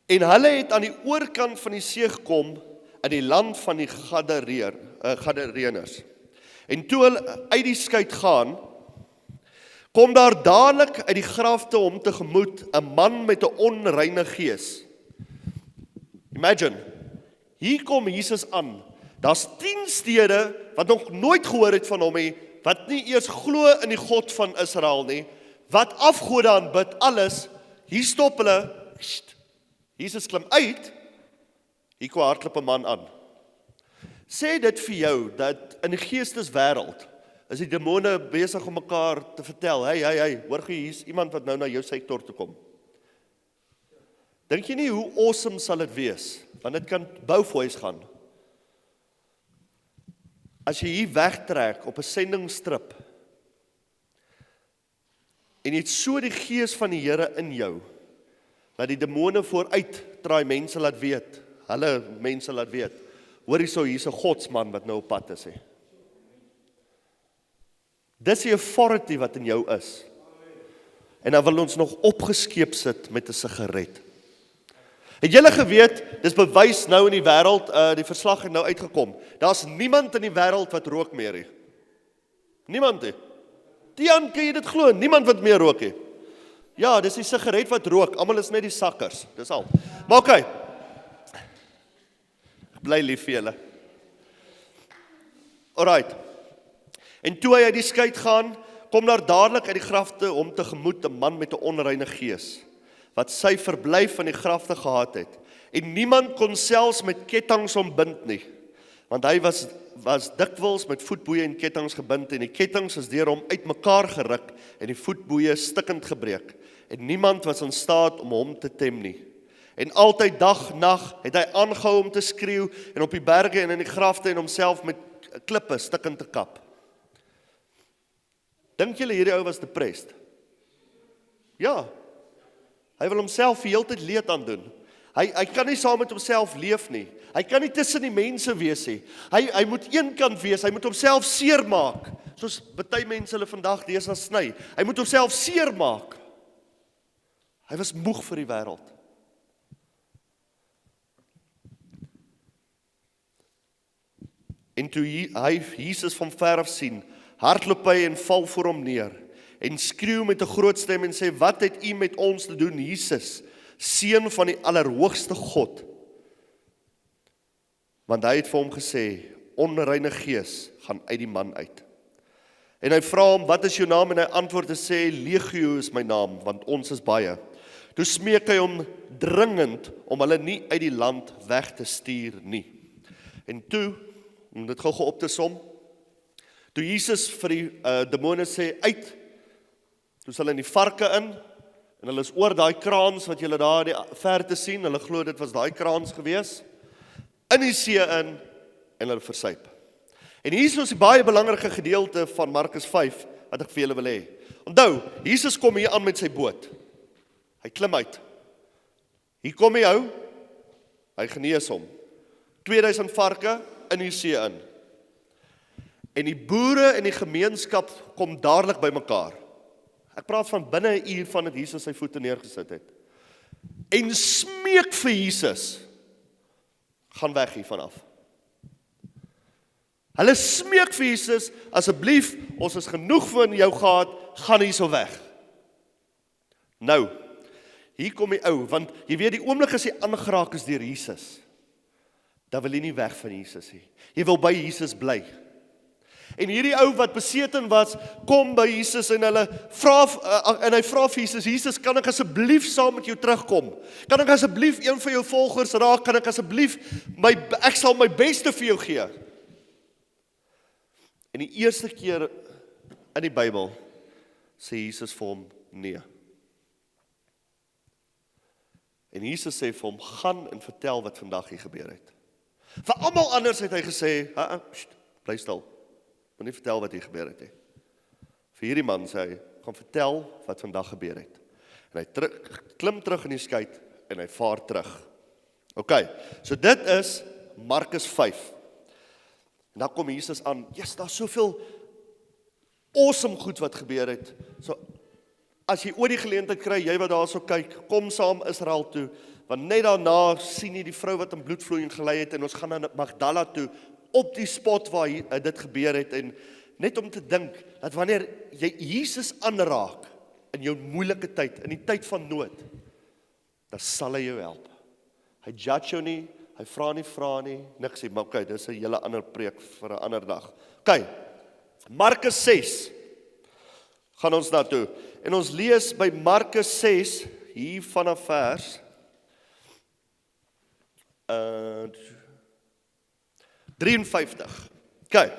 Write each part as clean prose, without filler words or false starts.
En hulle het aan die oorkant van die see gekom, in die land van die Gadareeners. En toe hulle uit die skei gaan, kom daar dadelik uit die grafte hom tegemoet 'n man met 'n onreine gees. Imagine, hier kom Jesus aan. Daar's 10 stede wat nog nooit gehoor het van hom nie, wat nie eers glo in die God van Israel nie, wat afgode aanbid, alles. Hier stop hulle. Jesus klim uit. Hier kom hardloop 'n man aan. Sê dit vir jou dat in die geesteswêreld is die demone besig om mekaar te vertel, hey, hoor jy, hier's iemand wat nou na jou sektor toe kom. Dink jy nie hoe awesome sal dit wees, want dit kan Boufoys gaan. As jy hier wegtrek op 'n sendingstrip, en jy het so die gees van die Here in jou, dat die demone vooruit draai mense laat weet, hulle mense laat weet, hoor hier's 'n godsman wat nou op pad is. Dis die authority wat in jou is. En dan wil ons nog opgeskeep sit met 'n sigaret. Het julle geweet, dis bewys nou in die wêreld, die verslag het nou uitgekom, daar's niemand in die wêreld wat rook meer nie. Niemand nie. Tiaan, kan jy dit glo? Niemand wat meer rook nie. Ja, dis die sigaret wat rook, almal is net die sakkers, dis al. Maar okay, bly lief vir julle. Alright. En toe hy uit die skei gaan, kom daar dadelik uit die grafte hom tegemoet 'n man met 'n onreine gees, wat sy verblyf in die grafte gehad het. En niemand kon selfs met kettinge hom bind nie, want hy was dikwels met voetboeie en kettinge gebind, en die kettinge is deur hom uitmekaar geruk en die voetboeie stikkend gebreek. En niemand was in staat om hom te tem nie. En altyd dag, nag, het hy aangehou om te skreeu, en op die berge en in die grafte en homself met klippe stikkend te kap. Dink julle hierdie ou was depressed? Ja. Hy wil homself die hele tyd leed aandoen. Hy kan nie saam met homself leef nie. Hy kan nie tussen die mense wees nie. Hy moet eenkant wees, hy moet homself seermaak. Soos baie mense hulle vandag deesdae sny. Hy moet homself seermaak. Hy was moeg vir die wêreld. En toe hy Jesus van ver af sien, hardloop hy en val voor hom neer, en skreeu met 'n groot stem en sê, wat het u met ons te doen, Jesus, seun van die Allerhoogste God? Want hy het vir hom gesê, onreine gees gaan uit die man uit. En hy vra hom, wat is jou naam? En hy antwoord en sê, Legio is my naam, want ons is baie. Toe smeek hy hom dringend om hulle nie uit die land weg te stuur nie. En toe, om dit gou op te som, toe Jesus vir die demone sê, uit, toe is hulle in die varke in, en hulle is oor daai kraans wat julle daar die verte sien, hulle glo dit was daai kraans gewees, in die see in, en hulle versuip. En hier is ons die baie belangrike gedeelte van Markus 5, wat ek vir julle wil hê. Onthou, Jesus kom hier aan met sy boot. Hy klim uit. Hier kom hy ou, hy genees hom. 2000 varke in die see in. En die boere in die gemeenskap kom dadelik by mekaar. Ek praat van binne 'n uur van dat Jesus sy voete neergesit het. En smeek vir Jesus, gaan weg hiervan af. Hulle smeek vir Jesus, asseblief, ons is genoeg van jou gehad, gaan hierso weg. Nou, hier kom die ou, want jy weet die oomblik as jy aangeraak is deur Jesus, dan wil jy nie weg van Jesus nie. Jy wil by Jesus bly. En hierdie ou wat beseten was, kom by Jesus en hy vra vir Jesus, Jesus, kan ek asseblief saam met jou terugkom? Kan ek asseblief een van jou volgers raak? Kan ek asseblief, ek sal my beste vir jou gee? En die eerste keer in die Bybel sê Jesus vir hom, nee. En Jesus sê vir hom, gaan en vertel wat vandag hier gebeur het. Vir almal anders het hy gesê, bly stil. Moet nie vertel wat hier gebeur het nie. Vir hierdie man sê hy, gaan vertel wat vandag gebeur het. En hy klim terug in die skei en hy vaar terug. Ok, so dit is Markus 5. En dan kom Jesus aan, yes, daar is soveel awesome goed wat gebeur het. So, as jy ooit die geleentheid kry, jy wat daar so kyk, kom saam Israel toe, Want net daarna sien jy die vrou wat in bloedvloeiing gelei het en ons gaan na Magdala toe op die spot waar dit gebeur het en net om te dink dat wanneer jy Jesus aanraak in jou moeilike tyd, in die tyd van nood, dan sal hy jou help. Hy judge jou nie, hy vra nie, niks nie, maar okay, dis 'n hele ander preek vir 'n ander dag. Okay, Markus 6 gaan ons na toe. En ons lees by Markus 6 hier vanaf vers 53. Okay.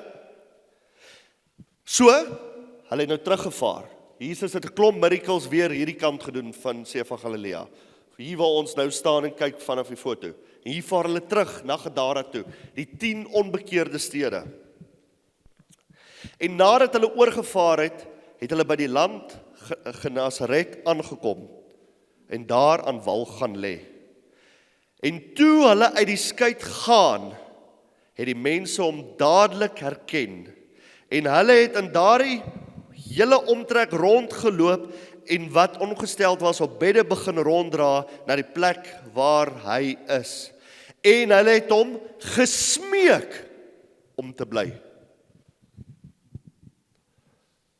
So, hulle het nou teruggevaar. Jesus het 'n klomp miracles weer hierdie kant gedoen van See van Galilea. Hier waar ons nou staan en kyk vanaf die foto. En hier vaar hulle terug na Gadara toe, die 10 onbekeerde stede. En nadat hulle oorgevaar het, het hulle by die land Genasaret aangekom en daar aan wal gaan lê. En toe hulle uit die skuit gaan, het die mense hom dadelik herken. En hulle het in daardie hele omtrek rondgeloop en wat ongesteld was op bedde begin ronddra na die plek waar hy is. En hulle het hom gesmeek om te bly.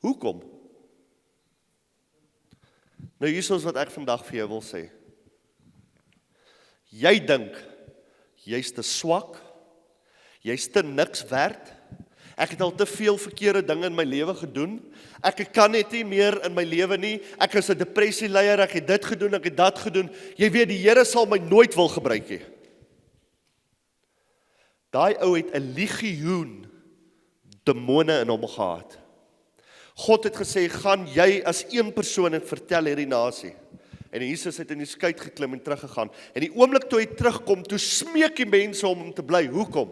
Hoekom? Nou hier is wat ek vandag vir jou wil sê. Jy dink, jy's te swak, jy's te niks werd, ek het al te veel verkeerde dinge in my lewe gedoen, ek kan net nie meer in my lewe nie, ek is 'n depressieleier, ek het dit gedoen, ek het dat gedoen, jy weet die Here sal my nooit wil gebruik nie. Daai ou het 'n legioen demone in hom gehad. God het gesê, gaan jy as een persoon en vertel hierdie nasie. En Jesus het in die skuit geklim en teruggegaan. En die oomblik toe hy terugkom, toe smeek die mense om te bly. Hoekom?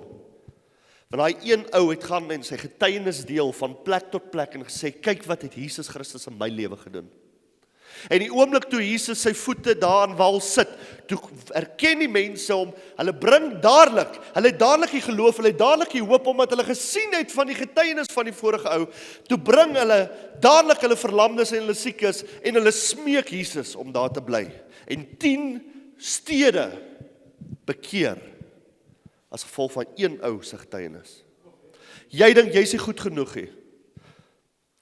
Want daai een ou het gaan en sy getuienis deel van plek tot plek en gesê, kyk wat het Jesus Christus in my lewe gedoen. En die oomblik toe Jesus sy voete daar aan wal sit, toe erken die mense hom, hulle bring dadelik, hulle het dadelik die geloof, hulle het dadelik die hoop, omdat hulle gesien het van die getuienis van die vorige ou, toe bring hulle dadelik hulle verlamdes en hulle siekes, en hulle smeek Jesus om daar te bly. En 10 stede bekeer, as gevolg van een ou se getuienis. Jy dink jy's nie goed genoeg nie.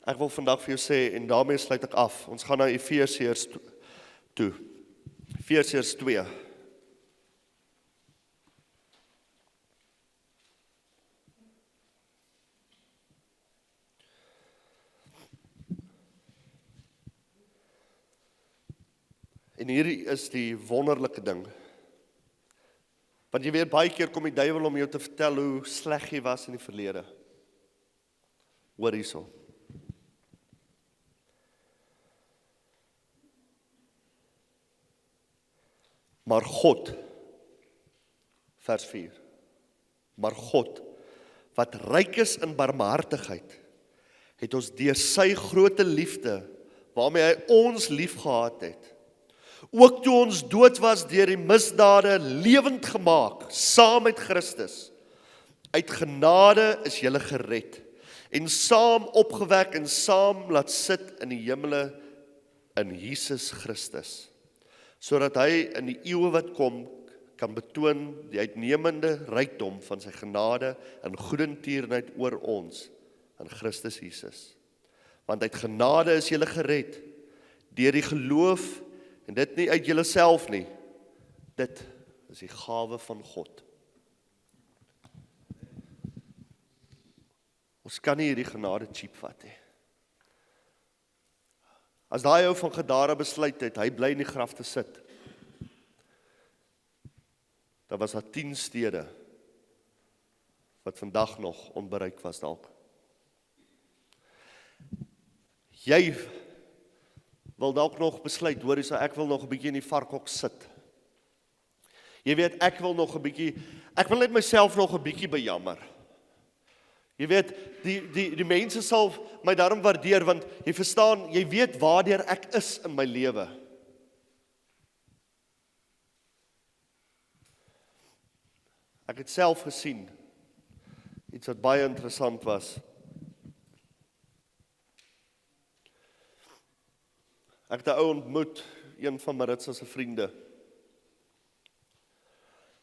Ek wil vandag vir jou sê, en daarmee sluit ek af, ons gaan na Efesiërs toe. Efesiërs 2. En hierdie is die wonderlike ding. Want jy weet, baie keer kom die duiwel om jou te vertel hoe sleg jy was in die verlede. Hoor hierso. Maar God, vers 4, maar God, wat ryk is in barmhartigheid, het ons deur sy groote liefde, waarmee hy ons lief gehad het, ook toe ons dood was deur die misdade lewend gemaak, saam met Christus. Uit genade is julle gered, en saam opgewek en saam laat sit in die hemele in Jesus Christus, sodat hy in die eeue wat kom, kan betoon die uitnemende rykdom van sy genade en goedertierenheid oor ons, in Christus Jesus. Want uit genade is julle gered, deur die geloof, en dit nie uit julleself nie, dit is die gawe van God. Ons kan nie hierdie genade cheap vat nie. As daai ou van Gadara besluit het, hy bly in die graf te sit, dan was daar 10 stede, wat vandag nog onbereik was dalk. Jy wil dalk nog besluit, hoor jy, ek wil nog 'n bietjie in die varkhok sit. Jy weet, ek wil net myself nog 'n bietjie bejammer. Jy weet, die mense sal my daarom waardeer, want jy verstaan, jy weet waardeur ek is in my lewe. Ek het self gesien, iets wat baie interessant was. Ek het 'n ou ontmoet, een van Maritza se vriende.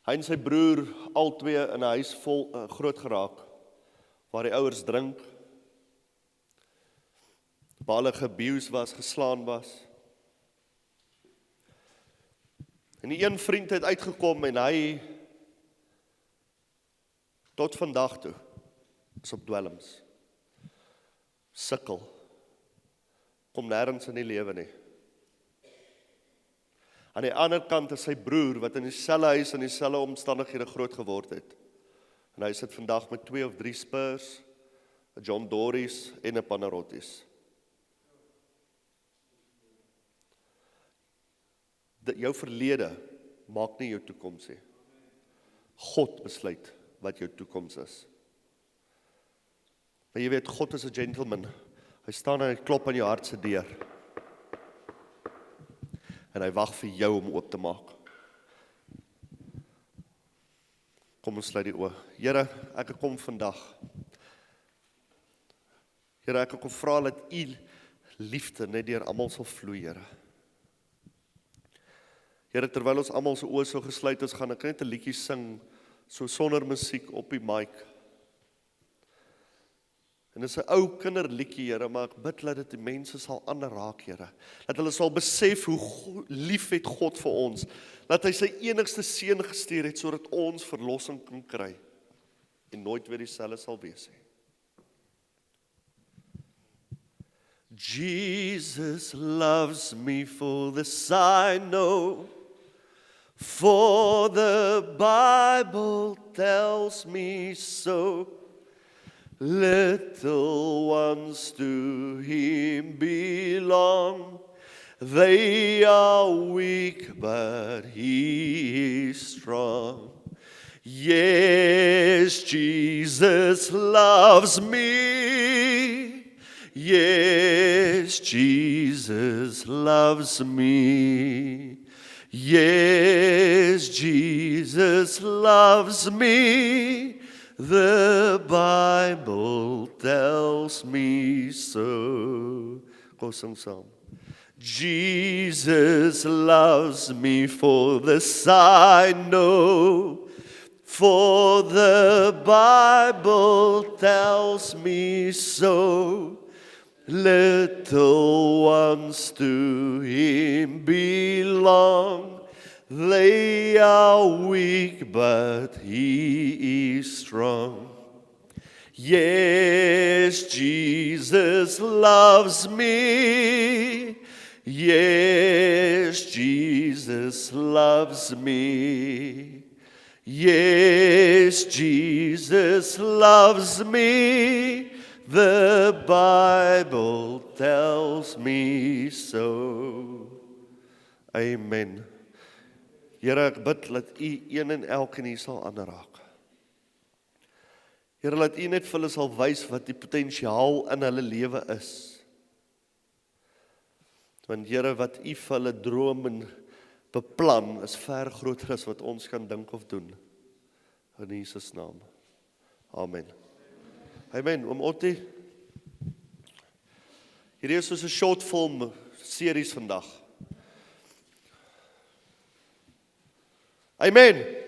Hy en sy broer, albei in 'n huis vol groot geraak, waar die ouers drink, waar hulle geabuse was, geslaan was. En die een vriend het uitgekom en hy, tot vandag toe, is op dwelms, sukkel, kom nêrens in die lewe nie. Aan die ander kant is sy broer, wat in dieselfde huis en dieselfde omstandighede groot geword het. En hy sit vandag met 2 of 3 Spurs, 'n John Dory's en 'n Panarottis. Jou verlede maak nie jou toekoms nie. God besluit wat jou toekoms is. Maar jy weet, God is 'n gentleman. Hy staan en hy klop aan jou hart se deur. En hy wag vir jou om oop te maak. Kom ons sluit die oë. Here, ek kom vandag. Here, ek kom vra dat U liefde net deur almal sal vloei, Here. Here, terwyl ons almal se oë so gesluit is, gaan ek net 'n liedjie sing, so sonder musiek op die mic. En dit is 'n ou kinderliedjie, Here, maar ek bid dat dit die mense sal aanraak, Here. Dat hulle sal besef hoe lief het God vir ons, dat hy sy enigste seun gestuur het, sodat ons verlossing kan kry, en nooit weer dieselfde sal wees nie. Jesus loves me, for this I know, for the Bible tells me so. Little ones to Him belong. They are weak, but He is strong. Yes, Jesus loves me. Yes, Jesus loves me. Yes, Jesus loves me. The Bible tells me so. Go sing saam. Jesus loves me, for this I know, for the Bible tells me so. Little ones to Him belong. They are weak, but He is strong. Yes, Jesus loves me. Yes, Jesus loves me. Yes, Jesus loves me. The Bible tells me so. Amen. Here, ek bid dat U een en elkeen hier sal aanraak. Here, laat U net vir hulle sal wys wat die potensiaal in hulle lewe is. Want Here, wat U vir hulle droom en beplan, is ver groter as wat ons kan dink of doen. In Jesus naam. Amen. Amen. Oom Ottie. Hierdie is soos 'n short film series vandag. Amen.